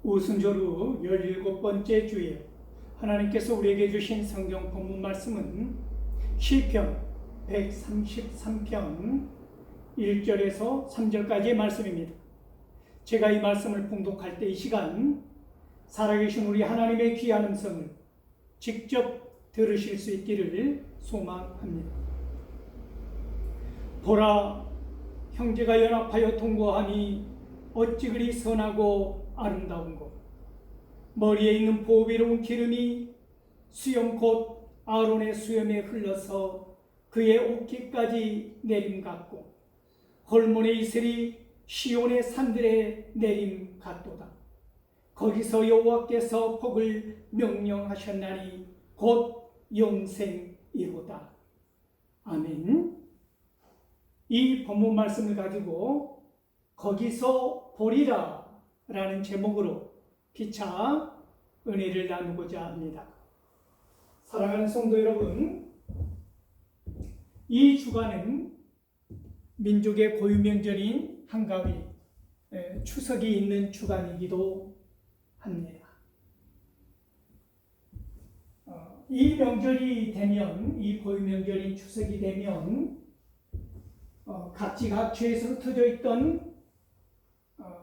오순절후 17번째 주에 하나님께서 우리에게 주신 성경 본문 말씀은 시편 133편 1절에서 3절까지의 말씀입니다. 제가 이 말씀을 봉독할 때 이 시간 살아계신 우리 하나님의 귀한 음성을 직접 들으실 수 있기를 소망합니다. 보라, 형제가 연합하여 동거하니 어찌 그리 선하고 아름다운 것. 머리에 있는 보배로운 기름이 수염 곧 아론의 수염에 흘러서 그의 옷깃까지 내림 같고 홀몬의 이슬이 시온의 산들에 내림 같도다. 거기서 여호와께서 복을 명령하셨나니 곧 영생이로다. 아멘. 이 본문 말씀을 가지고 거기서 보리라 라는 제목으로 피차 은혜를 나누고자 합니다. 사랑하는 성도 여러분, 이 주간은 민족의 고유명절인 한가위 추석이 있는 주간이기도 합니다. 이 명절이 되면, 이 고유명절인 추석이 되면 각지각처에서 흩어져 있던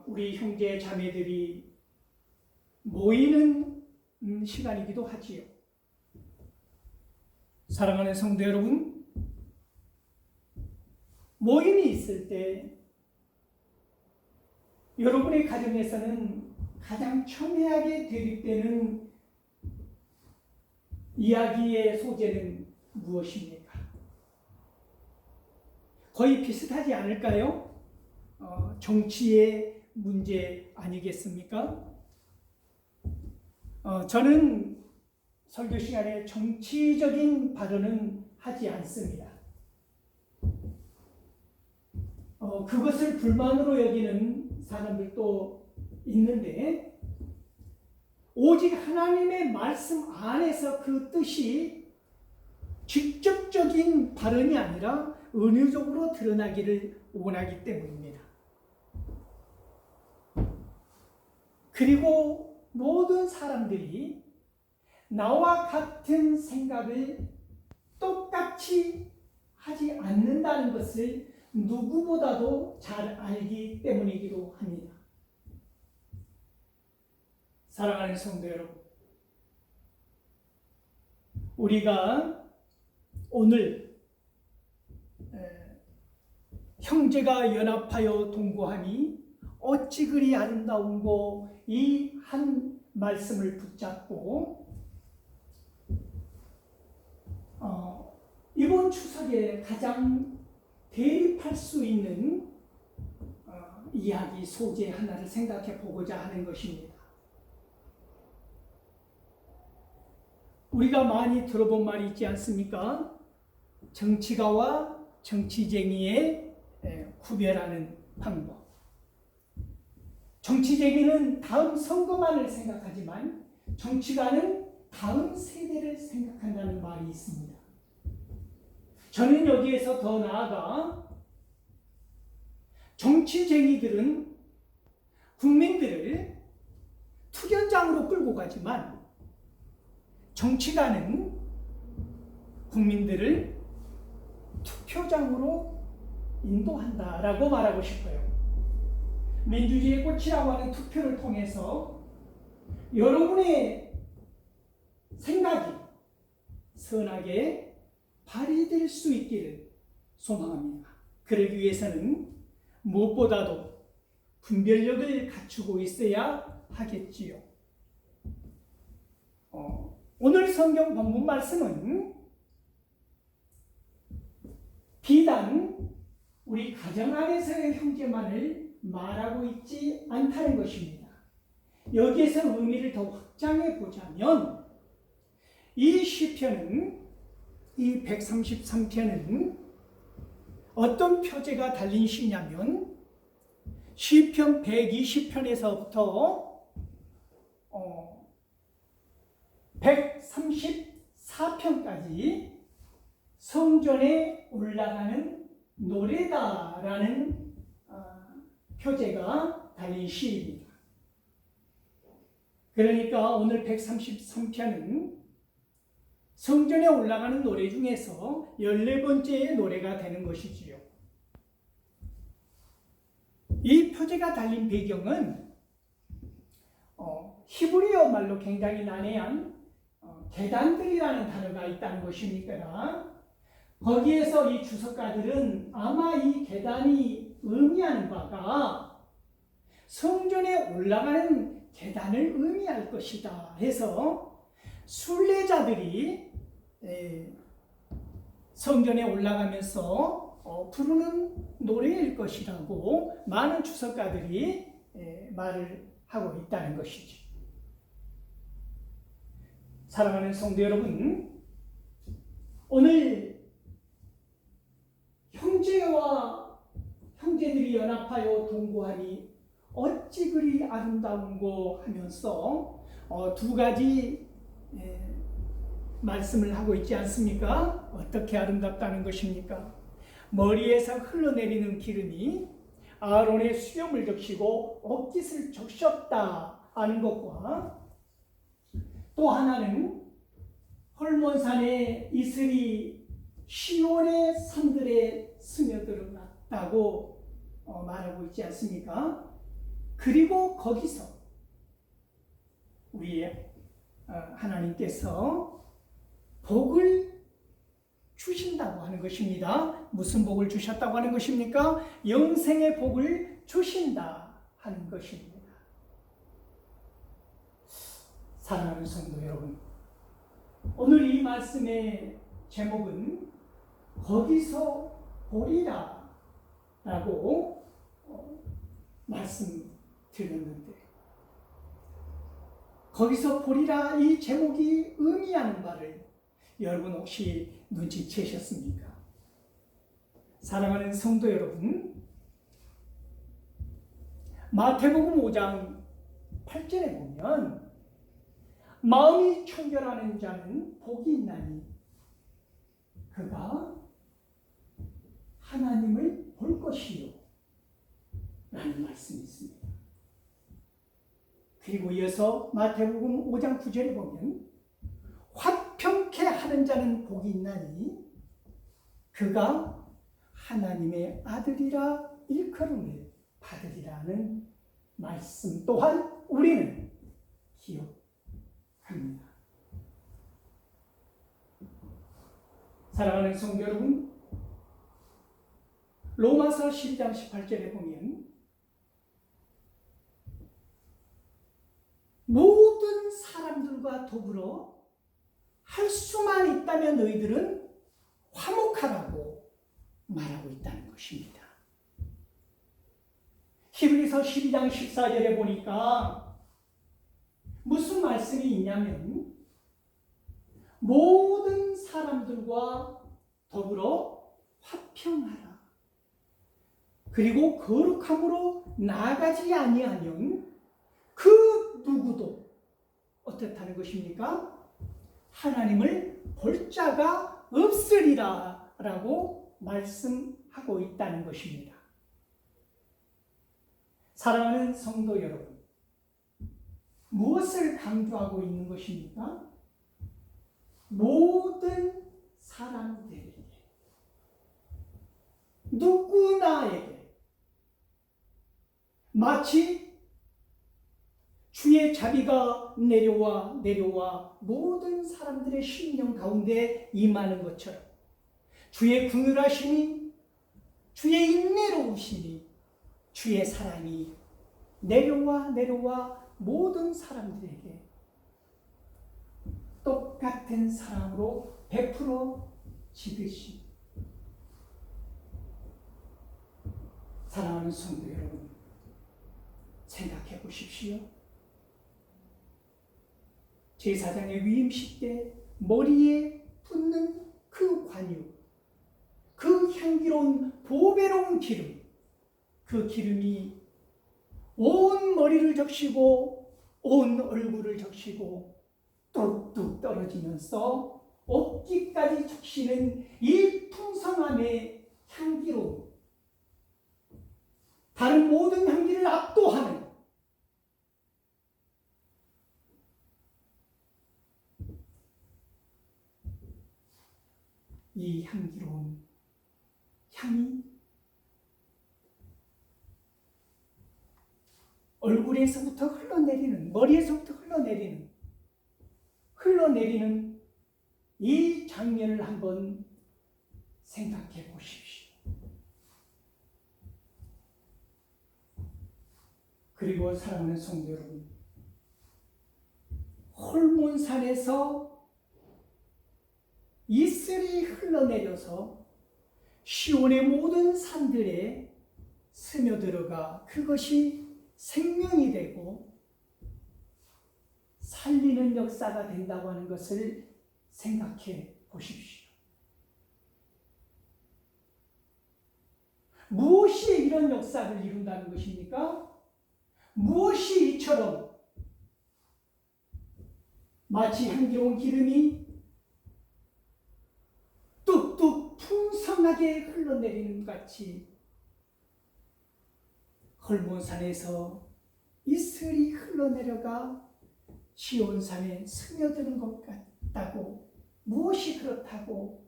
우리 형제 자매들이 모이는 시간이기도 하지요. 사랑하는 성도 여러분, 모임이 있을 때 여러분의 가정에서는 가장 첨예하게 대립되는 이야기의 소재는 무엇입니까? 거의 비슷하지 않을까요? 정치의 문제 아니겠습니까? 저는 설교 시간에 정치적인 발언은 하지 않습니다. 그것을 불만으로 여기는 사람들도 있는데, 오직 하나님의 말씀 안에서 그 뜻이 직접적인 발언이 아니라 은유적으로 드러나기를 원하기 때문입니다. 그리고 모든 사람들이 나와 같은 생각을 똑같이 하지 않는다는 것을 누구보다도 잘 알기 때문이기도 합니다. 사랑하는 성도 여러분, 우리가 오늘 형제가 연합하여 동거하니 어찌 그리 아름다운고 이 한 말씀을 붙잡고 이번 추석에 가장 대립할 수 있는 이야기 소재 하나를 생각해 보고자 하는 것입니다. 우리가 많이 들어본 말이 있지 않습니까? 정치가와 정치쟁이의 구별하는 방법. 정치쟁이는 다음 선거만을 생각하지만 정치가는 다음 세대를 생각한다는 말이 있습니다. 저는 여기에서 더 나아가 정치쟁이들은 국민들을 투견장으로 끌고 가지만 정치가는 국민들을 투표장으로 인도한다라고 말하고 싶어요. 민주주의의 꽃이라고 하는 투표를 통해서 여러분의 생각이 선하게 발휘될 수 있기를 소망합니다. 그러기 위해서는 무엇보다도 분별력을 갖추고 있어야 하겠지요. 오늘 성경 본문 말씀은 비단 우리 가정 안에서의 형제만을 말하고 있지 않다는 것입니다. 여기에서 의미를 더 확장해 보자면 이 시편은, 이 133편은 어떤 표제가 달린 시냐면 시편 120편에서부터 134편까지 성전에 올라가는 노래다라는 표제가 달린 시입니다. 그러니까 오늘 133편은 성전에 올라가는 노래 중에서 14번째의 노래가 되는 것이지요. 이 표제가 달린 배경은 히브리어 말로 굉장히 난해한 계단들이라는 단어가 있다는 것이니까 거기에서 이 주석가들은 아마 이 계단이 의미하는 바가 성전에 올라가는 계단을 의미할 것이다 해서 순례자들이 성전에 올라가면서 부르는 노래일 것이라고 많은 주석가들이 말을 하고 있다는 것이지. 사랑하는 성도 여러분, 오늘 형제들이 연합하여 동거하니 어찌 그리 아름다운고 하면서 두 가지 말씀을 하고 있지 않습니까? 어떻게 아름답다는 것입니까? 머리에서 흘러내리는 기름이 아론의 수염을 적시고 옷깃을 적셨다 하는 것과 또 하나는 헐몬산의 이슬이 시온의 산들에 스며들어갔다고 말하고 있지 않습니까? 그리고 거기서 우리의 하나님께서 복을 주신다고 하는 것입니다. 무슨 복을 주셨다고 하는 것입니까? 영생의 복을 주신다 하는 것입니다. 사랑하는 성도 여러분, 오늘 이 말씀의 제목은 거기서 보리라 라고 말씀드렸는데, 거기서 보리라 이 제목이 의미하는 바를 여러분 혹시 눈치채셨습니까? 사랑하는 성도 여러분, 마태복음 5장 8절에 보면 마음이 청결하는 자는 복이 있나니 그가 하나님을 볼 것이요 라는 말씀이 있습니다. 그리고 이어서 마태복음 5장 9절에 보면 화평케 하는 자는 복이 있나니 그가 하나님의 아들이라 일컬음을 받으리라는 말씀 또한 우리는 기억합니다. 사랑하는 성도 여러분, 로마서 12장 18절에 보면 모든 사람들과 더불어 할 수만 있다면 너희들은 화목하라고 말하고 있다는 것입니다. 히브리서 12장 14절에 보니까 무슨 말씀이 있냐면 모든 사람들과 더불어 화평하라. 그리고 거룩함으로 나아가지 아니하면 그 누구도 어떻다는 것입니까? 하나님을 볼 자가 없으리라 라고 말씀하고 있다는 것입니다. 사랑하는 성도 여러분, 무엇을 강조하고 있는 것입니까? 모든 사람들에게, 누구나에게 마치 주의 자비가 내려와 모든 사람들의 심령 가운데 임하는 것처럼 주의 긍휼하심이, 주의 인내로우심이, 주의 사랑이 내려와 모든 사람들에게 똑같은 사랑으로 베풀어지듯이. 사랑하는 성도 여러분, 생각해 보십시오. 제사장의 위임식 때 머리에 붓는 그 관유, 그 향기로운 보배로운 기름, 그 기름이 온 머리를 적시고 온 얼굴을 적시고 뚝뚝 떨어지면서 옷깃까지 적시는 이 풍성함의 향기로 다른 모든 향기를 압도하는 이 향기로운 향이 얼굴에서부터 흘러내리는, 머리에서부터 흘러내리는 이 장면을 한번 생각해 보십시오. 그리고 사랑하는 성도 여러분, 홀몬산에서 이슬이 흘러내려서 시온의 모든 산들에 스며들어가 그것이 생명이 되고 살리는 역사가 된다고 하는 것을 생각해 보십시오. 무엇이 이런 역사를 이룬다는 것입니까? 무엇이 이처럼 마치 향기로운 기름이 뚝뚝 풍성하게 흘러내리는 것 같이 헐몬산에서 이슬이 흘러내려가 시온산에 스며드는 것 같다고, 무엇이 그렇다고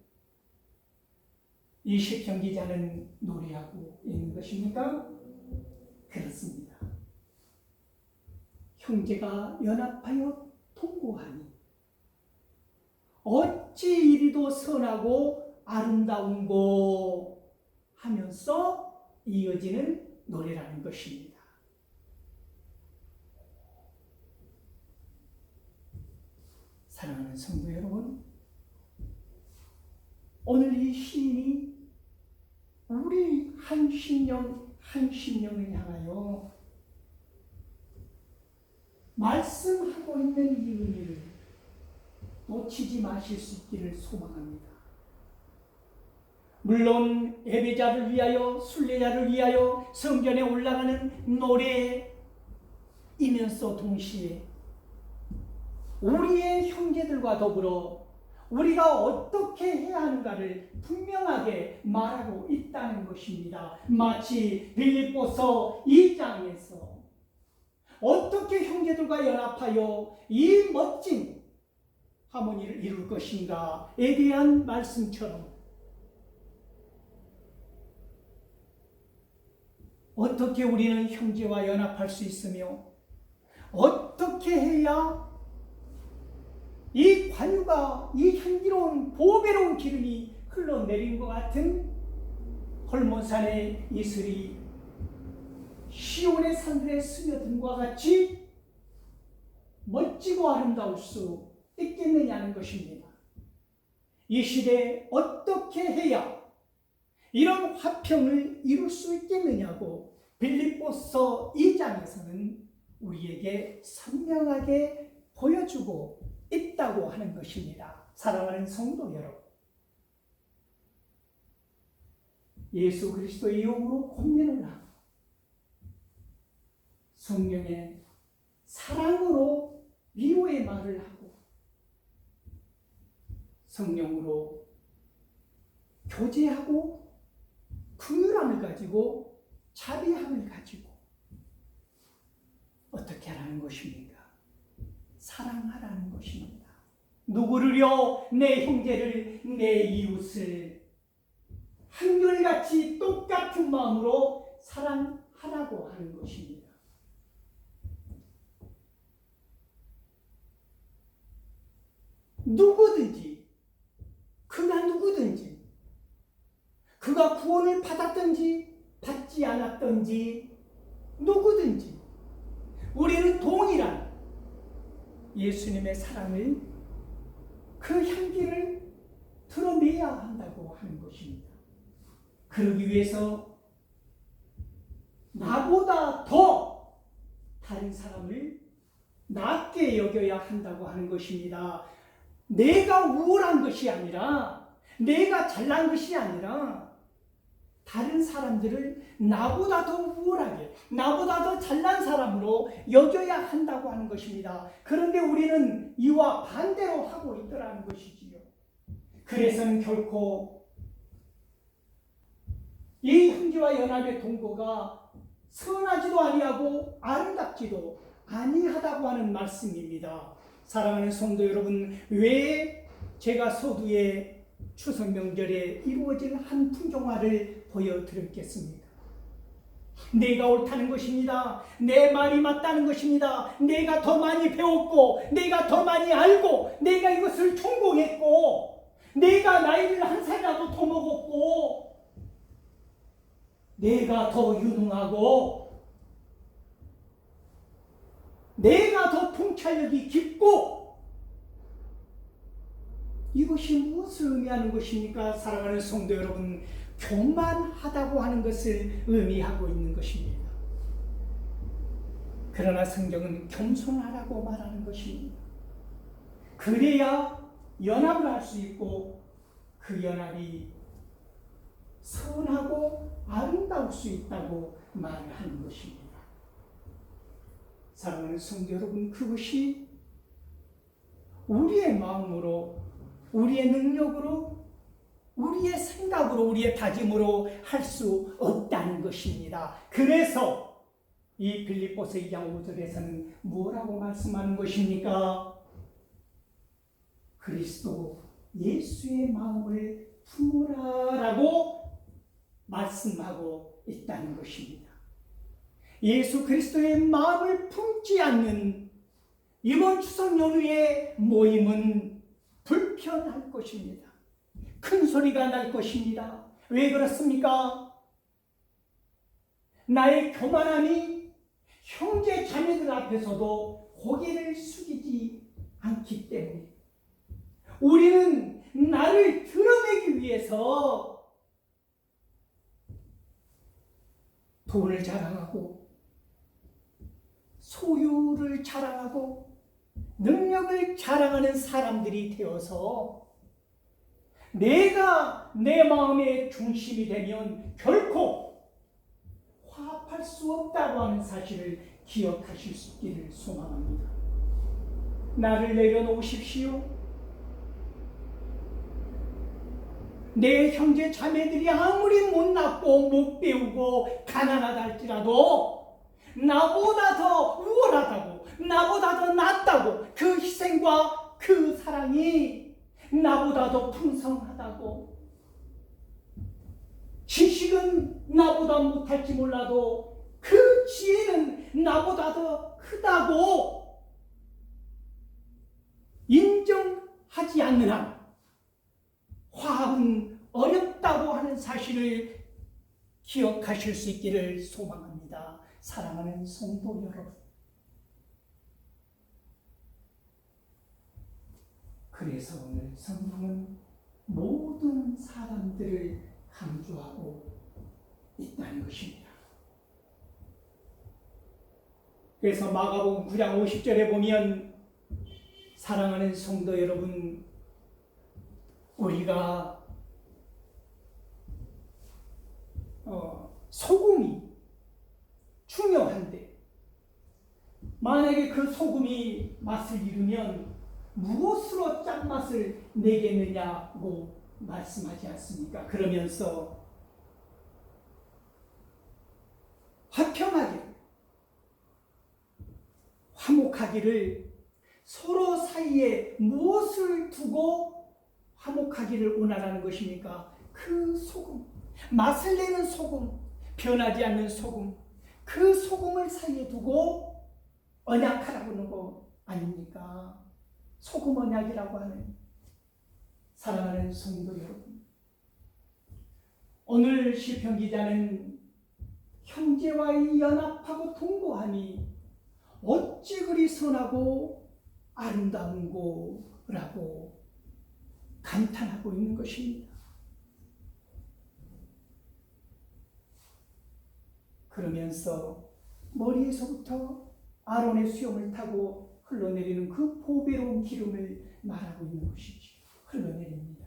이 시편 기자는 노래하고 있는 것입니까? 그렇습니다. 형제가 연합하여 통고하니 어찌 이리도 선하고 아름다운고 하면서 이어지는 노래라는 것입니다. 사랑하는 성도 여러분, 오늘 이 시인이 우리 한 심령을 향하여 말씀하고 있는 이 의미를 놓치지 마실 수 있기를 소망합니다. 물론 예배자를 위하여, 순례자를 위하여 성전에 올라가는 노래이면서 동시에 우리의 형제들과 더불어 우리가 어떻게 해야 하는가를 분명하게 말하고 있다는 것입니다. 마치 빌립보서 2장에서 어떻게 형제들과 연합하여 이 멋진 하모니를 이룰 것인가에 대한 말씀처럼 어떻게 우리는 형제와 연합할 수 있으며 어떻게 해야 이 관유가, 이 향기로운 보배로운 기름이 흘러내린 것 같은 헐몬산의 이슬이 시온의 산들에 스며든 것과 같이 멋지고 아름다울 수 있겠느냐는 것입니다. 이 시대에 어떻게 해야 이런 화평을 이룰 수 있겠느냐고 빌립보서 2장에서는 우리에게 선명하게 보여주고 있다고 하는 것입니다. 사랑하는 성도 여러분, 예수 그리스도의 이름으로 권면을 하고 성령의 사랑으로 위로의 말을 하고 성령으로 교제하고 긍휼함을 가지고 자비함을 가지고 어떻게 하라는 것입니까? 사랑하라는 것입니다. 누구를요? 내 형제를, 내 이웃을 한결같이 똑같은 마음으로 사랑하라고 하는 것입니다. 누구든지, 그가 누구든지, 그가 구원을 받았든지 받지 않았든지 누구든지 우리는 동일한 예수님의 사랑을, 그 향기를 드러내야 한다고 하는 것입니다. 그러기 위해서 나보다 더 다른 사람을 낮게 여겨야 한다고 하는 것입니다. 내가 우월한 것이 아니라, 내가 잘난 것이 아니라 다른 사람들을 나보다 더 우월하게, 나보다 더 잘난 사람으로 여겨야 한다고 하는 것입니다. 그런데 우리는 이와 반대로 하고 있더라는 것이지요. 그래서는 결코 이 형제와 연합의 동거가 선하지도 아니하고 아름답지도 아니하다고 하는 말씀입니다. 사랑하는 성도 여러분, 왜 제가 서두에 추석 명절에 이루어질 한 풍경화를 보여드렸겠습니까? 내가 옳다는 것입니다. 내 말이 맞다는 것입니다. 내가 더 많이 배웠고, 내가 더 많이 알고, 내가 이것을 전공했고, 내가 나이를 한 살이라도 더 먹었고, 내가 더 유능하고, 내가 더 통찰력이 깊고, 이것이 무엇을 의미하는 것입니까? 사랑하는 성도 여러분, 교만하다고 하는 것을 의미하고 있는 것입니다. 그러나 성경은 겸손하라고 말하는 것입니다. 그래야 연합을 할 수 있고 그 연합이 선하고 아름다울 수 있다고 말하는 것입니다. 사랑하는 성도 여러분, 그것이 우리의 마음으로, 우리의 능력으로, 우리의 생각으로, 우리의 다짐으로 할 수 없다는 것입니다. 그래서 이 빌립보서 2장 5절에서는 뭐라고 말씀하는 것입니까? 그리스도 예수의 마음을 품으라라고 말씀하고 있다는 것입니다. 예수 그리스도의 마음을 품지 않는 이번 추석 연휴의 모임은 불편할 것입니다. 큰 소리가 날 것입니다. 왜 그렇습니까? 나의 교만함이 형제 자매들 앞에서도 고개를 숙이지 않기 때문에 우리는 나를 드러내기 위해서 돈을 자랑하고 소유를 자랑하고 능력을 자랑하는 사람들이 되어서 내가 내 마음의 중심이 되면 결코 화합할 수 없다고 하는 사실을 기억하실 수 있기를 소망합니다. 나를 내려놓으십시오. 내 형제 자매들이 아무리 못났고 못 배우고 가난하다 할지라도 나보다 더 우월하다고, 나보다 더 낫다고, 그 희생과 그 사랑이 나보다 더 풍성하다고, 지식은 나보다 못할지 몰라도 그 지혜는 나보다 더 크다고 인정하지 않는 한 화합은 어렵다고 하는 사실을 기억하실 수 있기를 소망합니다. 사랑하는 성도 여러분, 그래서 오늘 성경은 모든 사람들을 강조하고 있다는 것입니다. 그래서 마가복음 9장 50절에 보면 사랑하는 성도 여러분, 우리가 소금이 중요한데 만약에 그 소금이 맛을 잃으면 무엇으로 짠맛을 내겠느냐고 말씀하지 않습니까? 그러면서 화평하게 화목하기를, 서로 사이에 무엇을 두고 화목하기를 원하라는 것입니까? 그 소금, 맛을 내는 소금, 변하지 않는 소금, 그 소금을 사이에 두고 언약하라고 하는 거 아닙니까? 소금 언약이라고 하는. 사랑하는 성도 여러분, 오늘 시편 기자는 형제와의 연합하고 동거함이 어찌 그리 선하고 아름다운고라고 감탄하고 있는 것입니다. 그러면서 머리에서부터 아론의 수염을 타고 흘러내리는 그 보배로운 기름을 말하고 있는 것이지. 흘러내립니다.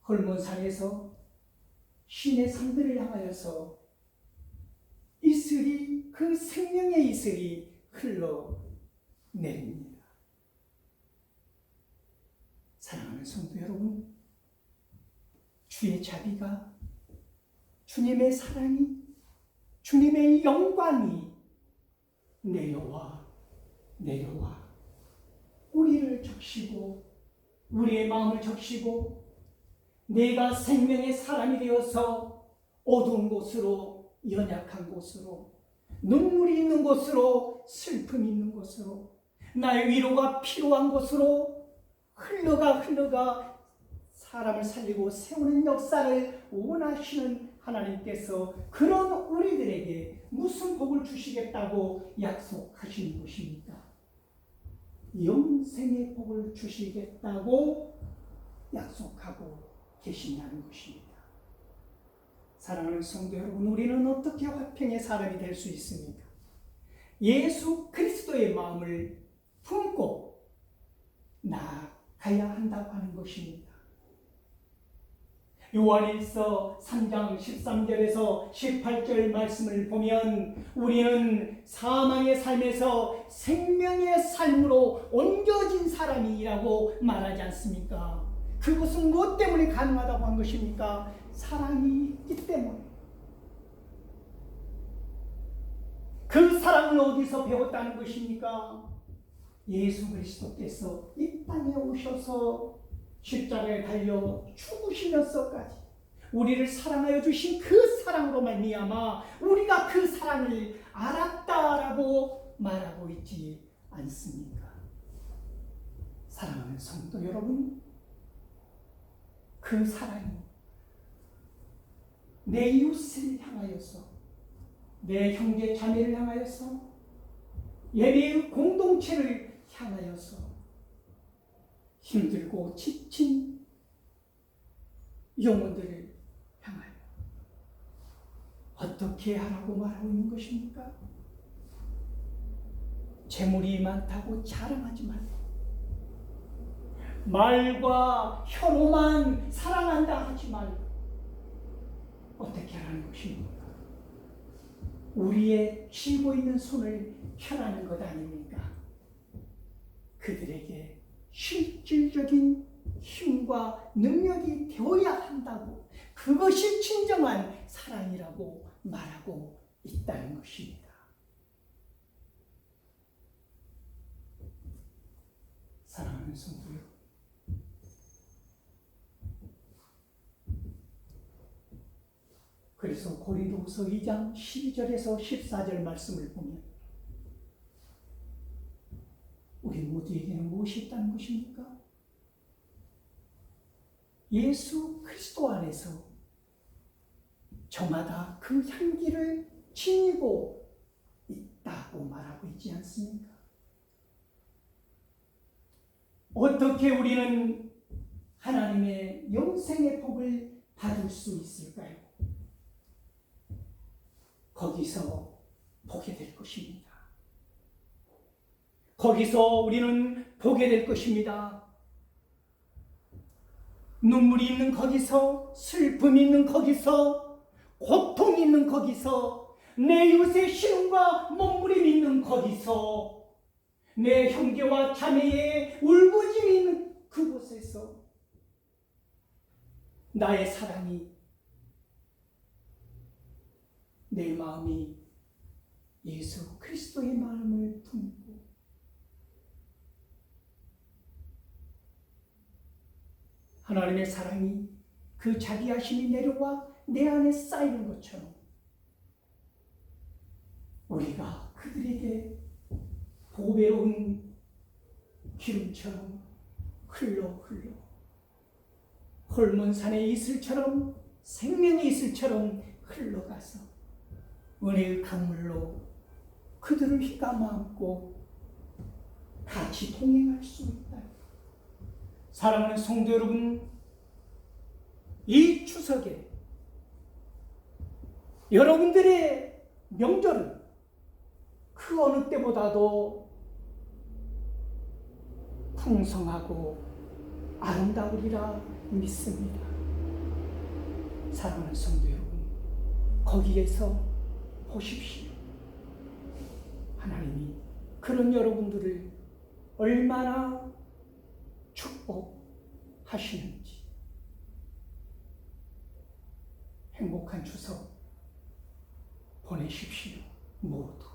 헐몬산에서 신의 산들을 향하여서 이슬이, 그 생명의 이슬이 흘러내립니다. 사랑하는 성도 여러분, 주의 자비가, 주님의 사랑이, 주님의 영광이 내려와 우리를 적시고 우리의 마음을 적시고 내가 생명의 사람이 되어서 어두운 곳으로, 연약한 곳으로, 눈물이 있는 곳으로, 슬픔이 있는 곳으로, 나의 위로가 필요한 곳으로 흘러가 사람을 살리고 세우는 역사를 원하시는 하나님께서 그런 우리들에게 무슨 복을 주시겠다고 약속하시는 것입니까? 영생의 복을 주시겠다고 약속하고 계신다는 것입니다. 사랑하는 성도 여러분, 우리는 어떻게 화평의 사람이 될 수 있습니까? 예수 그리스도의 마음을 품고 나아가야 한다고 하는 것입니다. 요한일서 3장 13절에서 18절 말씀을 보면 우리는 사망의 삶에서 생명의 삶으로 옮겨진 사람이라고 말하지 않습니까? 그것은 무엇 때문에 가능하다고 한 것입니까? 사랑이 있기 때문에. 그 사랑을 어디서 배웠다는 것입니까? 예수 그리스도께서 이 땅에 오셔서 십자가에 달려 죽으시면서까지 우리를 사랑하여 주신 그 사랑으로 말미암아 우리가 그 사랑을 알았다라고 말하고 있지 않습니까? 사랑하는 성도 여러분, 그 사랑이 내 이웃을 향하여서, 내 형제 자매를 향하여서, 예배의 공동체를 향하여서 힘들고 지친 영혼들을 향하여 어떻게 하라고 말하고 있는 것입니까? 재물이 많다고 자랑하지 말고, 말과 혀로만 사랑한다 하지 말고, 어떻게 하라는 것입니까? 우리의 쥐고 있는 손을 펴라는 것 아닙니까? 그들에게 실질적인 힘과 능력이 되어야 한다고, 그것이 진정한 사랑이라고 말하고 있다는 것입니다. 사랑하는 성도 여러분, 그래서 고린도후서 2장 12절에서 14절 말씀을 보면 우리 모두에게는 무엇이 있다는 것입니까? 예수 그리스도 안에서 저마다 그 향기를 지니고 있다고 말하고 있지 않습니까? 어떻게 우리는 하나님의 영생의 복을 받을 수 있을까요? 거기서 보게 될 것입니다. 거기서 우리는 보게 될 것입니다. 눈물이 있는 거기서, 슬픔이 있는 거기서, 고통이 있는 거기서, 내 이웃의 신음과 몸부림이 있는 거기서, 내 형제와 자매의 울부짖음이 있는 그곳에서 나의 사랑이, 내 마음이 예수 그리스도의 마음을 품고 하나님의 사랑이 그 자비하심이 내려와 내 안에 쌓이는 것처럼 우리가 그들에게 보배로운 기름처럼 흘러 홀몬산의 이슬처럼, 생명의 이슬처럼 흘러가서 은혜의 강물로 그들을 휘감아안고 같이 동행할 수 있다. 사랑하는 성도 여러분, 이 추석에 여러분들의 명절은 그 어느 때보다도 풍성하고 아름다우리라 믿습니다. 사랑하는 성도 여러분, 거기에서 보십시오. 하나님이 그런 여러분들을 얼마나 축복하시는지. 행복한 추석 보내십시오, 모두.